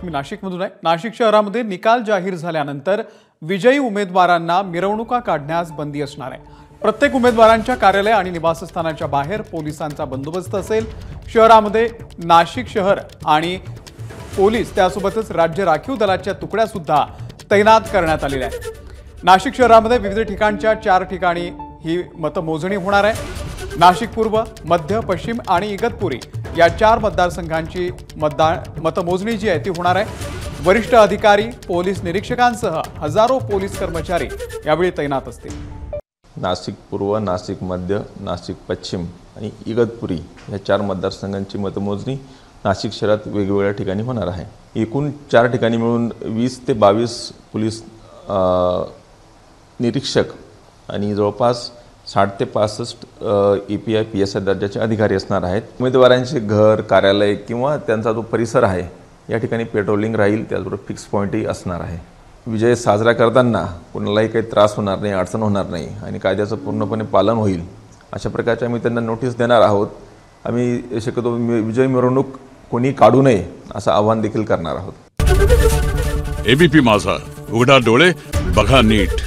मी नाशिकमधून आहे। नाशिक शहरामध्ये निकाल जाहीर झाल्यानंतर विजयी उमेदवारांना मिरवणुका काढण्यास बंदी असणार आहे। प्रत्येक उमेदवारांच्या कार्यालय आणि निवासस्थानाच्या बाहेर पोलिसांचा बंदोबस्त असेल। शहरामध्ये नाशिक शहर आणि पोलीस त्यासोबतच राज्य राखीव दलाच्या तुकड्या सुद्धा तैनात करण्यात आलेल्या आहेत। नाशिक शहरामध्ये विविध ठिकाणच्या 4 ठिकाणी ही मतमोजणी होणार आहे। नाशिक पूर्व, मध्य, पश्चिम आणि इगतपुरी या 4 मतदारसंघांची मतमोजणी जी आहे ती होणार आहे। वरिष्ठ अधिकारी, पोलीस निरीक्षकांसह हजारो पोलीस कर्मचारी यावेळी तैनात असतील। नाशिक पूर्व, नाशिक मध्य, नाशिक पश्चिम आणि इगतपुरी या 4 मतदारसंघांची मतमोजणी नाशिक शहरात वेगवेगळ्या ठिकाणी होणार आहे। एकूण 4 ठिकाणी मिळून 20 ते 22 पोलीस निरीक्षक आणि जवळपास 60 ते 65 API PSI दर्जाचे अधिकारी असणार आहेत। उमेदवारांचे घर, कार्यालय किंवा त्यांचा जो परिसर आहे या ठिकाणी पेट्रोलिंग राहील, त्याचबरोबर फिक्स पॉईंटही असणार आहे। विजय साजरा करताना कोणालाही काही त्रास होणार नाही, अडचण होणार नाही आणि कायद्याचं पूर्णपणे पालन होईल अशा प्रकारचे आम्ही त्यांना नोटीस देणार आहोत। आम्ही शक्यतो विजय मिरवणूक कोणी काढू नये असं आवाहन देखील करणार आहोत। ABP माझा, उघडा डोळे बघा नीट।